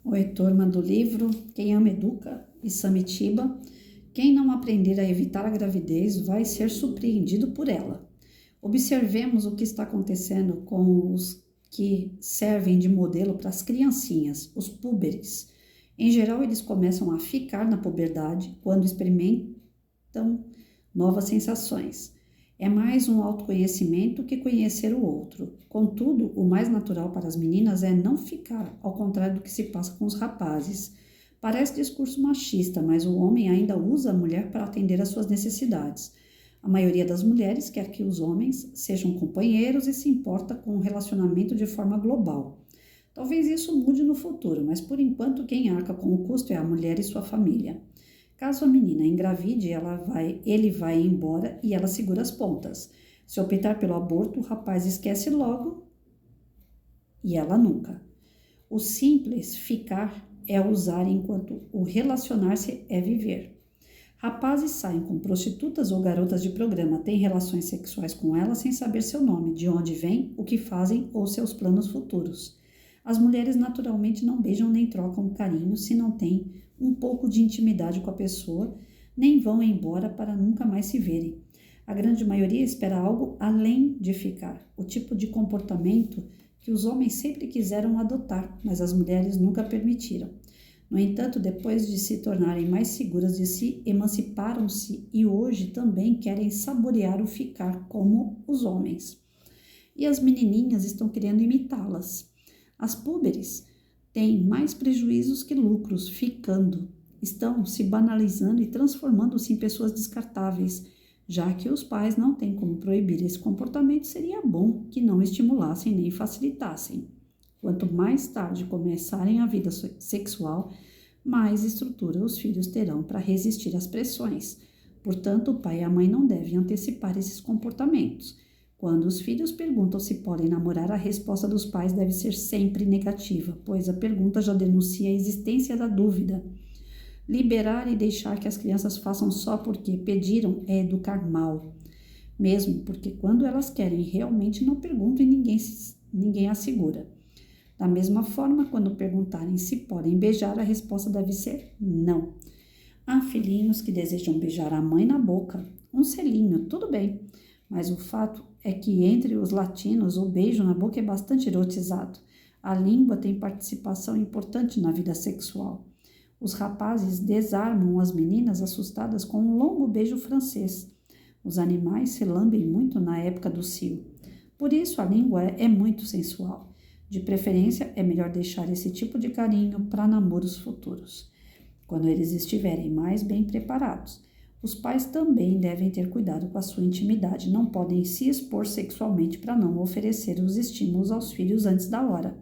Oi, turma do livro Quem Ama Educa e Samitiba. Quem não aprender a evitar a gravidez vai ser surpreendido por ela. Observemos o que está acontecendo com os que servem de modelo para as criancinhas, os púberes. Em geral, eles começam a ficar na puberdade quando experimentam novas sensações. É mais um autoconhecimento que conhecer o outro. Contudo, o mais natural para as meninas é não ficar, ao contrário do que se passa com os rapazes. Parece discurso machista, mas o homem ainda usa a mulher para atender às suas necessidades. A maioria das mulheres quer que os homens sejam companheiros e se importa com o relacionamento de forma global. Talvez isso mude no futuro, mas por enquanto quem arca com o custo é a mulher e sua família. Caso a menina engravide, ele vai embora e ela segura as pontas. Se optar pelo aborto, o rapaz esquece logo e ela nunca. O simples ficar é usar enquanto o relacionar-se é viver. Rapazes saem com prostitutas ou garotas de programa, têm relações sexuais com elas sem saber seu nome, de onde vêm, o que fazem ou seus planos futuros. As mulheres naturalmente não beijam nem trocam carinho se não têm um pouco de intimidade com a pessoa, nem vão embora para nunca mais se verem. A grande maioria espera algo além de ficar, o tipo de comportamento que os homens sempre quiseram adotar, mas as mulheres nunca permitiram. No entanto, depois de se tornarem mais seguras de si, emanciparam-se e hoje também querem saborear o ficar como os homens. E as menininhas estão querendo imitá-las. As púberes têm mais prejuízos que lucros, ficando. Estão se banalizando e transformando-se em pessoas descartáveis. Já que os pais não têm como proibir esse comportamento, seria bom que não estimulassem nem facilitassem. Quanto mais tarde começarem a vida sexual, mais estrutura os filhos terão para resistir às pressões. Portanto, o pai e a mãe não devem antecipar esses comportamentos. Quando os filhos perguntam se podem namorar, a resposta dos pais deve ser sempre negativa, pois a pergunta já denuncia a existência da dúvida. Liberar e deixar que as crianças façam só porque pediram é educar mal, mesmo porque quando elas querem realmente não perguntam e ninguém assegura. Da mesma forma, quando perguntarem se podem beijar, a resposta deve ser não. Há filhinhos que desejam beijar a mãe na boca, um selinho, tudo bem, mas o fato é que entre os latinos o beijo na boca é bastante erotizado. A língua tem participação importante na vida sexual. Os rapazes desarmam as meninas assustadas com um longo beijo francês. Os animais se lambem muito na época do cio. Por isso a língua é muito sensual. De preferência, é melhor deixar esse tipo de carinho para namoros futuros, quando eles estiverem mais bem preparados. Os pais também devem ter cuidado com a sua intimidade, não podem se expor sexualmente para não oferecer os estímulos aos filhos antes da hora,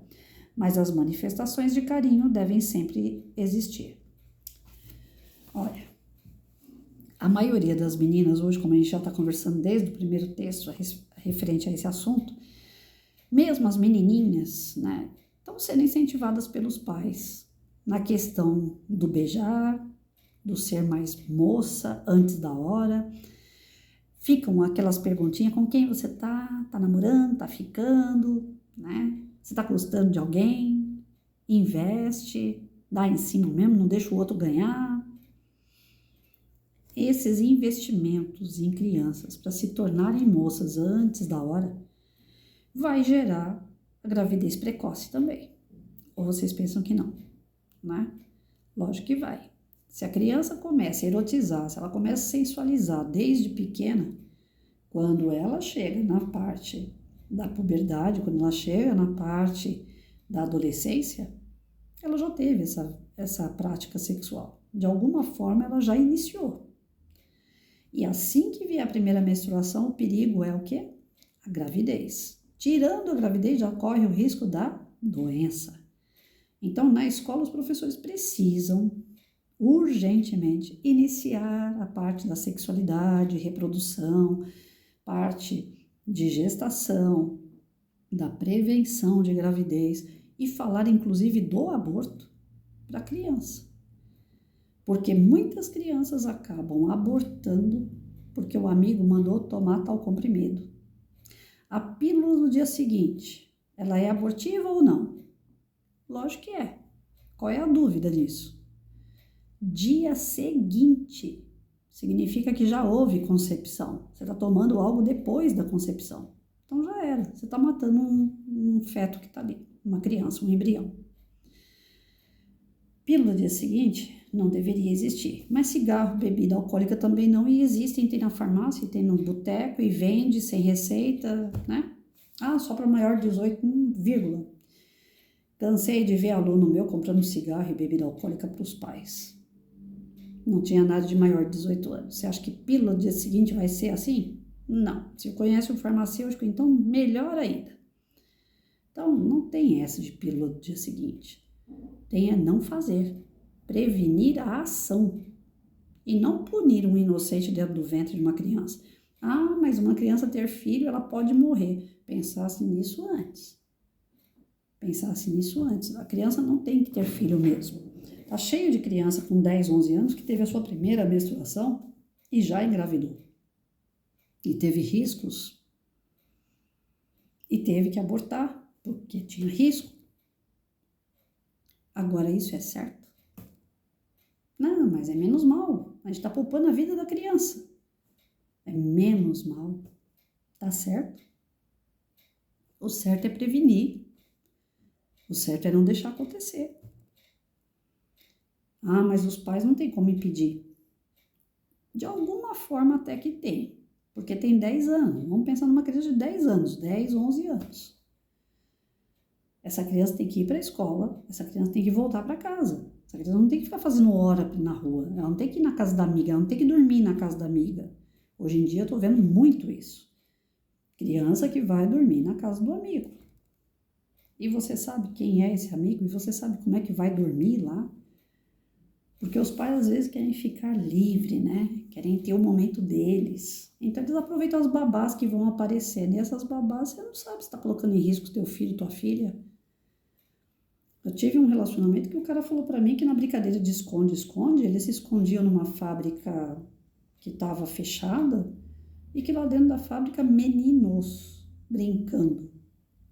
mas as manifestações de carinho devem sempre existir. Olha, a maioria das meninas hoje, como a gente já está conversando desde o primeiro texto referente a esse assunto, mesmo as menininhas, né, estão sendo incentivadas pelos pais na questão do beijar, do ser mais moça antes da hora. Ficam aquelas perguntinhas: com quem você tá? Tá namorando? Tá ficando? Né? Você tá gostando de alguém? Investe, dá em cima mesmo, não deixa o outro ganhar. Esses investimentos em crianças para se tornarem moças antes da hora vai gerar a gravidez precoce também. Ou vocês pensam que não, né? Lógico que vai. Se a criança começa a erotizar, se ela começa a sensualizar desde pequena, quando ela chega na parte da puberdade, quando ela chega na parte da adolescência, ela já teve essa prática sexual. De alguma forma, ela já iniciou. E assim que vier a primeira menstruação, o perigo é o quê? A gravidez. Tirando a gravidez, já corre o risco da doença. Então, na escola, os professores precisam urgentemente iniciar a parte da sexualidade, reprodução, parte de gestação, da prevenção de gravidez e falar inclusive do aborto para a criança. Porque muitas crianças acabam abortando porque o amigo mandou tomar tal comprimido. A pílula do dia seguinte, ela é abortiva ou não? Lógico que é. Qual é a dúvida nisso? Dia seguinte significa que já houve concepção. Você está tomando algo depois da concepção. Então já era. Você está matando um feto que está ali, uma criança, um embrião. Pílula dia seguinte não deveria existir. Mas cigarro, bebida alcoólica também não existem. Tem na farmácia, tem no boteco e vende sem receita, né? Só para maior de 18, vírgula. Cansei de ver aluno meu comprando cigarro e bebida alcoólica para os pais. Não tinha nada de maior de 18 anos. Você acha que pílula do dia seguinte vai ser assim? Não. Se conhece um farmacêutico, então melhor ainda. Então, não tem essa de pílula do dia seguinte. Tem não fazer. Prevenir a ação. E não punir um inocente dentro do ventre de uma criança. Mas uma criança ter filho, ela pode morrer. Pensasse nisso antes. A criança não tem que ter filho mesmo. Tá cheio de criança com 10, 11 anos que teve a sua primeira menstruação e já engravidou. E teve riscos. E teve que abortar, porque tinha risco. Agora, isso é certo? Não, mas é menos mal. A gente está poupando a vida da criança. É menos mal. Tá certo? O certo é prevenir. O certo é não deixar acontecer. Mas os pais não tem como impedir. De alguma forma até que tem. Porque tem 10 anos. Vamos pensar numa criança de 10 anos. 10, 11 anos. Essa criança tem que ir para a escola. Essa criança tem que voltar para casa. Essa criança não tem que ficar fazendo hora na rua. Ela não tem que ir na casa da amiga. Ela não tem que dormir na casa da amiga. Hoje em dia eu tô vendo muito isso. Criança que vai dormir na casa do amigo. E você sabe quem é esse amigo? E você sabe como é que vai dormir lá? Porque os pais às vezes querem ficar livre, né? Querem ter o momento deles. Então eles aproveitam as babás que vão aparecendo. E essas babás você não sabe se está colocando em risco teu filho, tua filha. Eu tive um relacionamento que o cara falou para mim que na brincadeira de esconde-esconde, eles se escondiam numa fábrica que estava fechada e que lá dentro da fábrica, meninos brincando.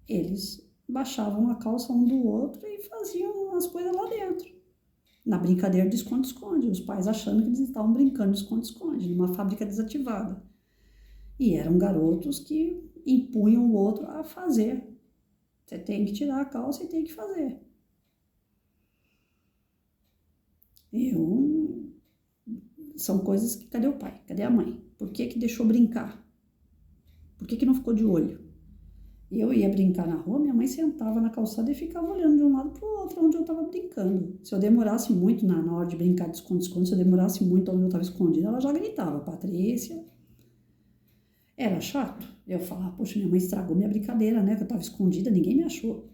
Eles baixavam a calça um do outro e faziam as coisas lá dentro. Na brincadeira de esconde-esconde, os pais achando que eles estavam brincando de esconde-esconde, numa fábrica desativada. E eram garotos que impunham o outro a fazer. Você tem que tirar a calça e tem que fazer. São coisas que, cadê o pai? Cadê a mãe? Por que deixou brincar? Por que não ficou de olho? Eu ia brincar na rua, minha mãe sentava na calçada e ficava olhando de um lado para o outro onde eu estava brincando. Se eu demorasse muito na hora de brincar de esconde-esconde, se eu demorasse muito onde eu estava escondida, ela já gritava, Patrícia. Era chato. Eu falava, poxa, minha mãe estragou minha brincadeira, né? Que eu estava escondida, ninguém me achou.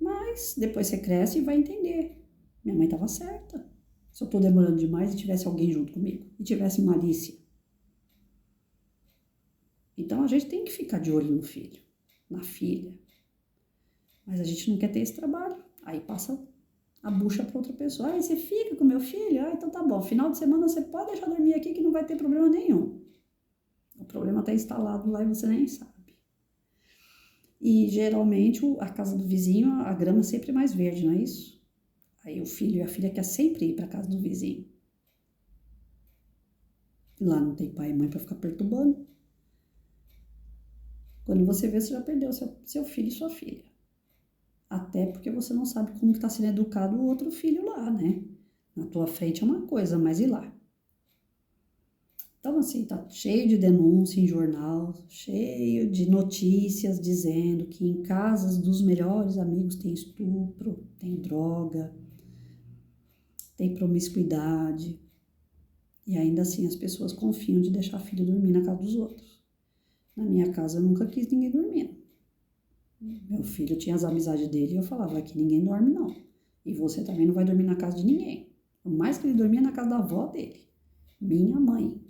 Mas depois você cresce e vai entender. Minha mãe estava certa. Se eu estou demorando demais e tivesse alguém junto comigo, e tivesse malícia. Então a gente tem que ficar de olho no filho, na filha. Mas a gente não quer ter esse trabalho. Aí passa a bucha para outra pessoa. Você fica com meu filho? Então tá bom. Final de semana você pode deixar dormir aqui que não vai ter problema nenhum. O problema está instalado lá e você nem sabe. E geralmente a casa do vizinho, a grama é sempre mais verde, não é isso? Aí o filho e a filha quer sempre ir para casa do vizinho. Lá não tem pai e mãe para ficar perturbando. Quando você vê, você já perdeu seu filho e sua filha. Até porque você não sabe como está sendo educado o outro filho lá, né? Na tua frente é uma coisa, mas e lá? Então, assim, tá cheio de denúncia em jornal, cheio de notícias dizendo que em casas dos melhores amigos tem estupro, tem droga, tem promiscuidade. E ainda assim as pessoas confiam de deixar filho dormir na casa dos outros. Na minha casa eu nunca quis ninguém dormindo. Meu filho tinha as amizades dele e eu falava, aqui ninguém dorme não. E você também não vai dormir na casa de ninguém. Por mais que ele dormia na casa da avó dele, minha mãe,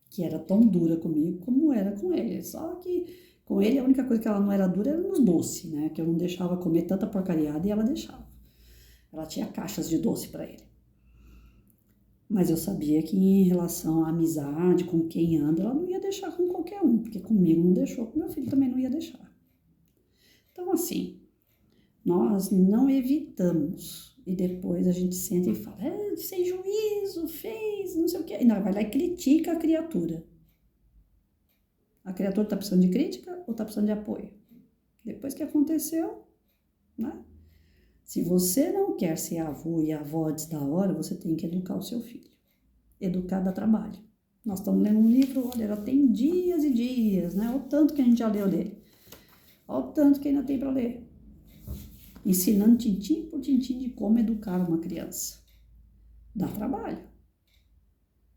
que era tão dura comigo como era com ele. Só que com ele a única coisa que ela não era dura era nos doces, né? Que eu não deixava comer tanta porcariada e ela deixava. Ela tinha caixas de doce para ele. Mas eu sabia que em relação à amizade, com quem anda, ela não ia deixar com qualquer um, porque comigo não deixou, com meu filho também não ia deixar. Então, assim, nós não evitamos E depois a gente senta e fala, sem juízo, fez, não sei o quê. E não, vai lá e critica a criatura. A criatura está precisando de crítica ou está precisando de apoio? Depois que aconteceu, né? Se você não quer ser avô e avó antes da hora, você tem que educar o seu filho. Educar dá trabalho. Nós estamos lendo um livro, olha, ela tem dias e dias, né? Olha o tanto que a gente já leu dele. Olha o tanto que ainda tem para ler. Ensinando tintim por tintim de como educar uma criança. Dá trabalho.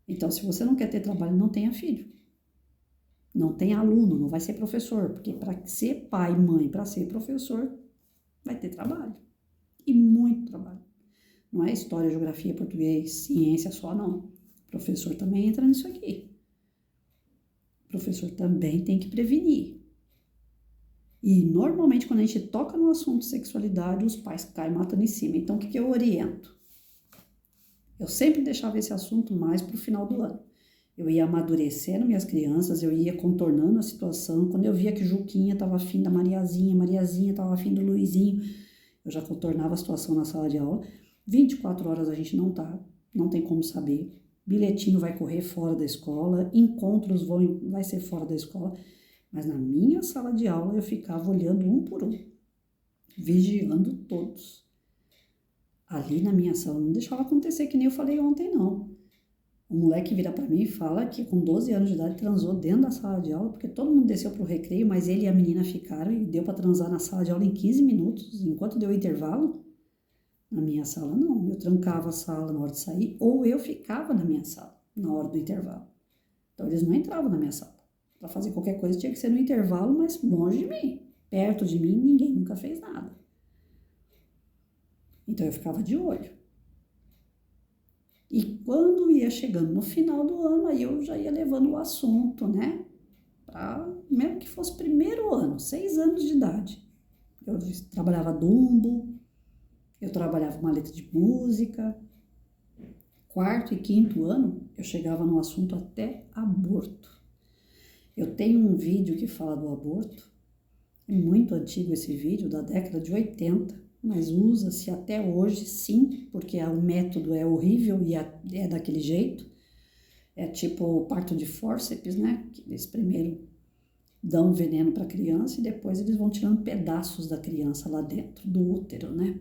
Então, se você não quer ter trabalho, não tenha filho. Não tenha aluno, não vai ser professor. Porque para ser pai e mãe, para ser professor, vai ter trabalho. E muito trabalho. Não é história, geografia, português, ciência só, não. O professor também entra nisso aqui. O professor também tem que prevenir. E normalmente quando a gente toca no assunto sexualidade, os pais caem matando em cima. Então o que eu oriento? Eu sempre deixava esse assunto mais para o final do ano. Eu ia amadurecendo minhas crianças, eu ia contornando a situação. Quando eu via que Juquinha estava afim da Mariazinha, Mariazinha estava afim do Luizinho, eu já contornava a situação na sala de aula. 24 horas a gente não tem como saber. Bilhetinho vai correr fora da escola, encontros vai ser fora da escola. Mas na minha sala de aula eu ficava olhando um por um, vigiando todos. Ali na minha sala não deixava acontecer que nem eu falei ontem, não. O moleque vira para mim e fala que com 12 anos de idade transou dentro da sala de aula, porque todo mundo desceu pro recreio, mas ele e a menina ficaram e deu para transar na sala de aula em 15 minutos, enquanto deu intervalo. Na minha sala não, eu trancava a sala na hora de sair, ou eu ficava na minha sala na hora do intervalo. Então eles não entravam na minha sala. Para fazer qualquer coisa tinha que ser no intervalo, mas longe de mim. Perto de mim, ninguém nunca fez nada. Então eu ficava de olho. E quando ia chegando no final do ano, aí eu já ia levando o assunto, né? Mesmo que fosse primeiro ano, 6 anos de idade. Eu trabalhava Dumbo, eu trabalhava uma letra de música. 4º e 5º ano, eu chegava no assunto até aborto. Eu tenho um vídeo que fala do aborto, é muito antigo esse vídeo, da década de 80, mas usa-se até hoje, sim, porque o método é horrível e é daquele jeito. É tipo parto de fórceps, né? Que eles primeiro dão veneno para a criança e depois eles vão tirando pedaços da criança lá dentro do útero, né?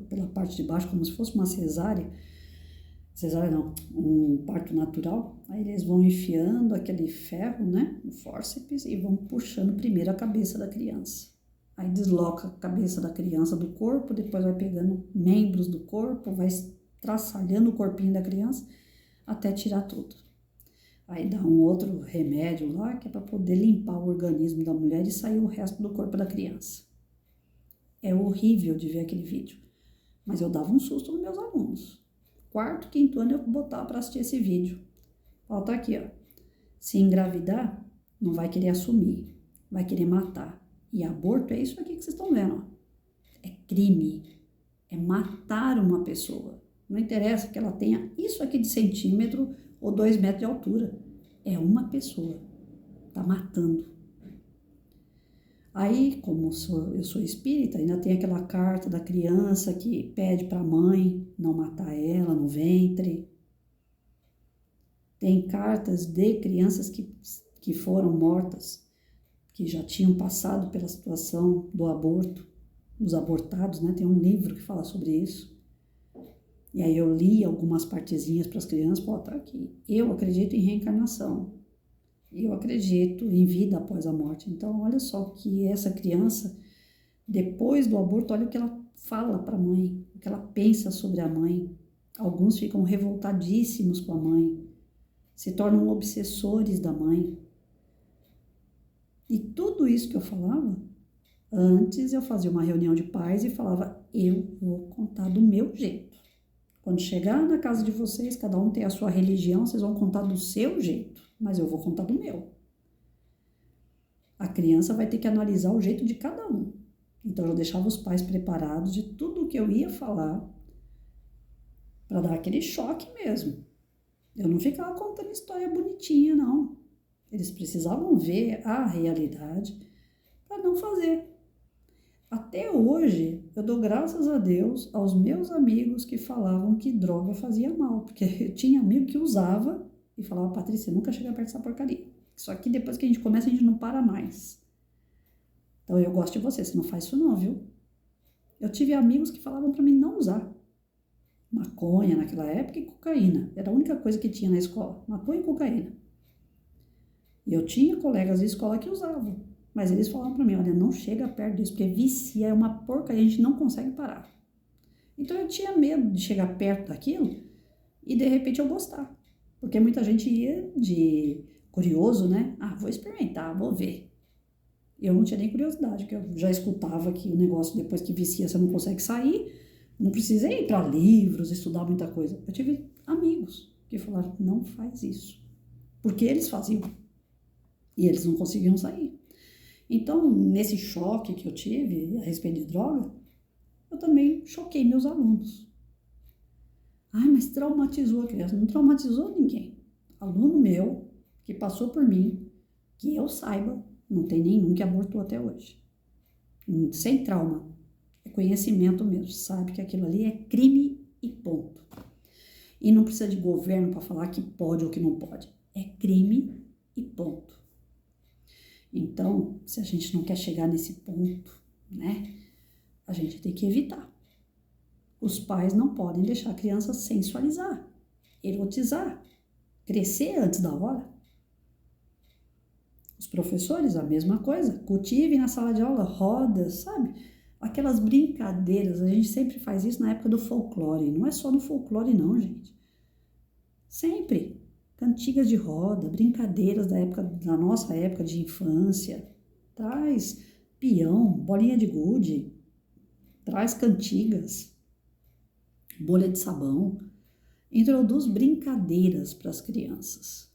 Pela parte de baixo, como se fosse uma cesárea. Cesárea não, um parto natural. Aí eles vão enfiando aquele ferro, né? O fórceps e vão puxando primeiro a cabeça da criança. Aí desloca a cabeça da criança do corpo, depois vai pegando membros do corpo, vai traçalhando o corpinho da criança até tirar tudo. Aí dá um outro remédio lá que é para poder limpar o organismo da mulher e sair o resto do corpo da criança. É horrível de ver aquele vídeo, mas eu dava um susto nos meus alunos. 4º, 5º ano eu botava para assistir esse vídeo. Ó, tá aqui, ó. Se engravidar, não vai querer assumir, vai querer matar. E aborto é isso aqui que vocês estão vendo, ó. É crime, é matar uma pessoa. Não interessa que ela tenha isso aqui de centímetro ou 2 metros de altura. É uma pessoa, tá matando. Aí, como eu sou espírita, ainda tem aquela carta da criança que pede para a mãe não matar ela no ventre. Tem cartas de crianças que foram mortas, que já tinham passado pela situação do aborto, dos abortados, né? Tem um livro que fala sobre isso. E aí eu li algumas partezinhas para as crianças, pô, tá aqui. Eu acredito em reencarnação. Eu acredito em vida após a morte. Então, olha só que essa criança, depois do aborto, olha o que ela fala para a mãe, o que ela pensa sobre a mãe. Alguns ficam revoltadíssimos com a mãe, se tornam obsessores da mãe. E tudo isso que eu falava, antes eu fazia uma reunião de pais e falava, eu vou contar do meu jeito. Quando chegar na casa de vocês, cada um tem a sua religião, vocês vão contar do seu jeito, mas eu vou contar do meu. A criança vai ter que analisar o jeito de cada um. Então eu deixava os pais preparados de tudo o que eu ia falar para dar aquele choque mesmo. Eu não ficava contando história bonitinha, não. Eles precisavam ver a realidade para não fazer. Até hoje, eu dou graças a Deus aos meus amigos que falavam que droga fazia mal, porque eu tinha amigo que usava e falava, Patrícia, nunca chega perto dessa porcaria. Só que depois que a gente começa, a gente não para mais. Então eu gosto de você não faz isso não, viu? Eu tive amigos que falavam para mim não usar maconha naquela época e cocaína. Era a única coisa que tinha na escola, maconha e cocaína. E eu tinha colegas de escola que usavam, mas eles falavam para mim, olha, não chega perto disso, porque vicia, é uma porcaria, a gente não consegue parar. Então eu tinha medo de chegar perto daquilo e de repente eu gostar. Porque muita gente ia de curioso, né? Ah, vou experimentar, vou ver. Eu não tinha nem curiosidade, porque eu já escutava que o negócio, depois que vicia, você não consegue sair. Não precisei ir para livros, estudar muita coisa. Eu tive amigos que falaram, não faz isso. Porque eles faziam. E eles não conseguiam sair. Então, nesse choque que eu tive a respeito de droga, eu também choquei meus alunos. Ai, mas traumatizou a criança. Não traumatizou ninguém. Aluno meu, que passou por mim, que eu saiba, não tem nenhum que abortou até hoje. Sem trauma. É conhecimento mesmo. Sabe que aquilo ali é crime e ponto. E não precisa de governo para falar que pode ou que não pode. É crime e ponto. Então, se a gente não quer chegar nesse ponto, né, a gente tem que evitar. Os pais não podem deixar a criança sensualizar, erotizar, crescer antes da hora. Os professores, a mesma coisa. Cultive na sala de aula rodas, sabe? Aquelas brincadeiras, a gente sempre faz isso na época do folclore. Não é só no folclore não, gente. Sempre. Cantigas de roda, brincadeiras da nossa época de infância. Traz peão, bolinha de gude, traz cantigas, bolha de sabão. Introduz brincadeiras para as crianças.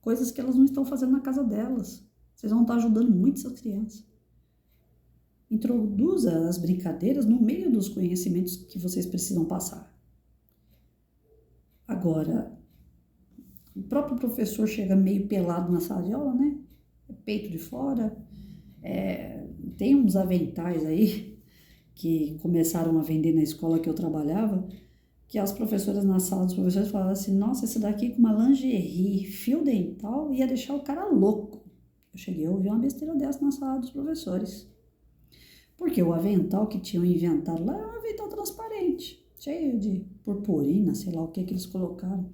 Coisas que elas não estão fazendo na casa delas. Vocês vão estar ajudando muito essas crianças. Introduza as brincadeiras no meio dos conhecimentos que vocês precisam passar. Agora, o próprio professor chega meio pelado na sala de aula, né? Peito de fora. Tem uns aventais aí que começaram a vender na escola que eu trabalhava, que as professoras na sala dos professores falavam assim, nossa, esse daqui com uma lingerie, fio dental, ia deixar o cara louco. Eu cheguei a ouvir uma besteira dessa na sala dos professores. Porque o avental que tinham inventado lá era um avental transparente, cheio de purpurina, sei lá o que eles colocaram.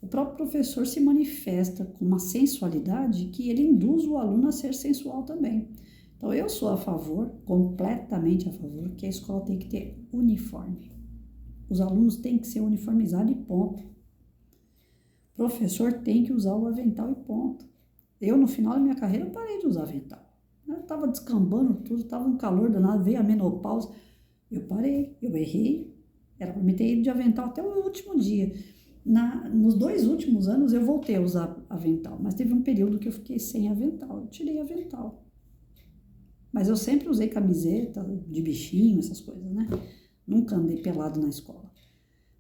O próprio professor se manifesta com uma sensualidade que ele induz o aluno a ser sensual também. Então, eu sou a favor, completamente a favor, que a escola tem que ter uniforme. Os alunos têm que ser uniformizados e ponto. O professor tem que usar o avental e ponto. Eu, no final da minha carreira, parei de usar avental. Eu estava descambando tudo, estava um calor danado, veio a menopausa. Eu parei, eu errei. Era para me ter ido de avental até o último dia. Nos 2 últimos anos, eu voltei a usar avental, mas teve um período que eu fiquei sem avental. Eu tirei avental. Mas eu sempre usei camiseta de bichinho, essas coisas, né? Nunca andei pelado na escola.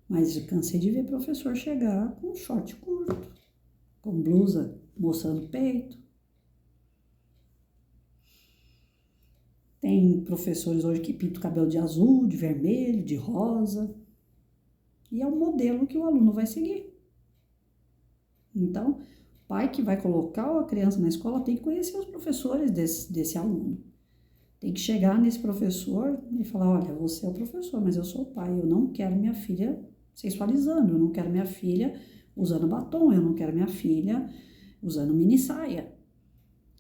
Mas eu cansei de ver professor chegar com short curto, com blusa mostrando o peito. Tem professores hoje que pintam o cabelo de azul, de vermelho, de rosa. E é o modelo que o aluno vai seguir. Então, o pai que vai colocar a criança na escola tem que conhecer os professores desse aluno. Tem que chegar nesse professor e falar, olha, você é o professor, mas eu sou o pai, eu não quero minha filha sensualizando, eu não quero minha filha usando batom, eu não quero minha filha usando mini saia.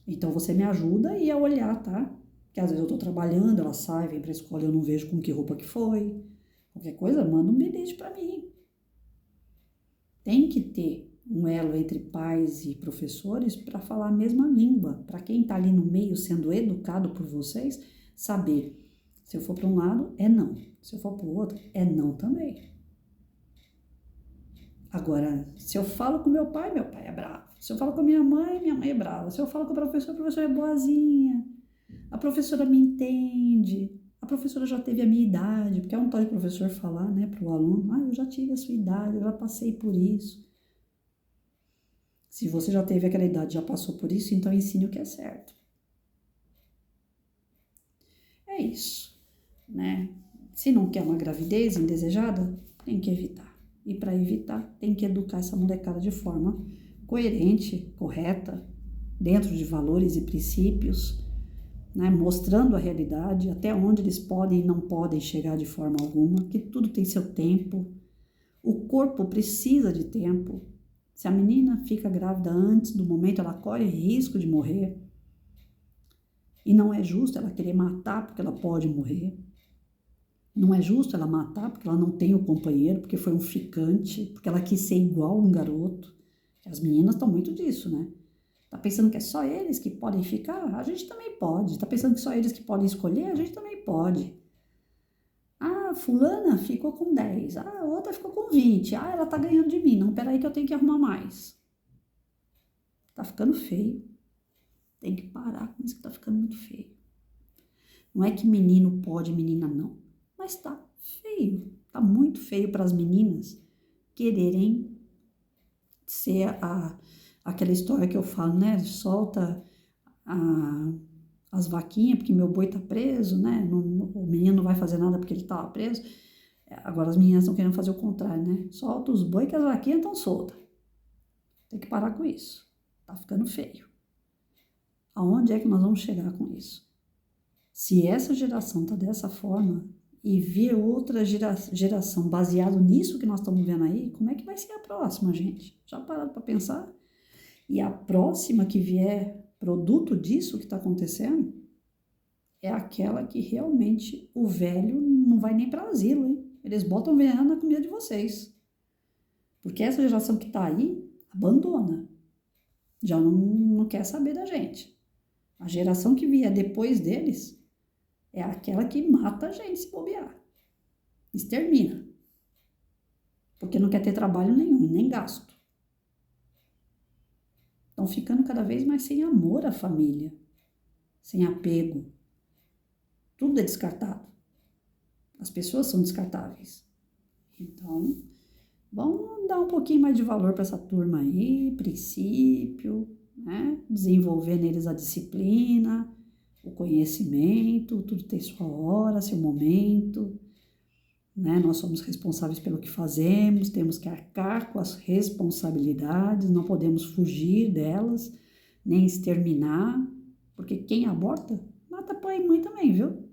Então, você me ajuda e a olhar, tá? Porque às vezes eu tô trabalhando, ela sai, vem pra escola, eu não vejo com que roupa que foi. Qualquer coisa, manda um bilhete pra mim. Tem que ter um elo entre pais e professores para falar a mesma língua, para quem está ali no meio sendo educado por vocês, saber se eu for para um lado é não, se eu for para o outro é não também. Agora, se eu falo com meu pai é bravo. Se eu falo com minha mãe é brava. Se eu falo com a professora é boazinha. A professora me entende. A professora já teve a minha idade, porque é um tal de professor falar, né, para o aluno, eu já tive a sua idade, eu já passei por isso. Se você já teve aquela idade, já passou por isso, então ensine o que é certo. é isso, né? Se não quer uma gravidez indesejada, tem que evitar. E para evitar, tem que educar essa molecada de forma coerente, correta, dentro de valores e princípios, né? Mostrando a realidade, até onde eles podem e não podem chegar de forma alguma, que tudo tem seu tempo. O corpo precisa de tempo. Se a menina fica grávida antes do momento, ela corre risco de morrer. E não é justo ela querer matar porque ela pode morrer. Não é justo ela matar porque ela não tem o companheiro, porque foi um ficante, porque ela quis ser igual um garoto. As meninas estão muito disso, né? Tá pensando que é só eles que podem ficar? A gente também pode. Tá pensando que só eles que podem escolher? A gente também pode. Ah, fulana ficou com 10. Ah, a outra ficou com 20. Ah, ela tá ganhando de mim. Não, peraí que eu tenho que arrumar mais. Tá ficando feio. Tem que parar com isso que tá ficando muito feio. Não é que menino pode, menina não. Mas tá feio. Tá muito feio para as meninas quererem ser aquela história que eu falo, né? Solta as vaquinhas porque meu boi tá preso, né? O menino não vai fazer nada porque ele tava preso. Agora as meninas estão querendo fazer o contrário, né? Solta os boi que as vaquinhas estão soltas. Tem que parar com isso. Tá ficando feio. Aonde é que nós vamos chegar com isso? Se essa geração tá dessa forma e vir outra geração baseado nisso que nós estamos vendo aí, como é que vai ser a próxima, gente? Já pararam para pensar? E a próxima que vier produto disso que está acontecendo é aquela que realmente o velho não vai nem para asilo, hein? Eles botam veneno na comida de vocês. Porque essa geração que está aí, abandona. Já não quer saber da gente. A geração que vier depois deles é aquela que mata a gente se bobear. Extermina. Porque não quer ter trabalho nenhum, nem gasto. Estão ficando cada vez mais sem amor à família. Sem apego. Tudo é descartado. As pessoas são descartáveis. Então, vamos dar um pouquinho mais de valor para essa turma aí, princípio, né? Desenvolver neles a disciplina, o conhecimento, tudo tem sua hora, seu momento, né? Nós somos responsáveis pelo que fazemos, temos que arcar com as responsabilidades, não podemos fugir delas, nem exterminar, porque quem aborta, mata pai e mãe também, viu?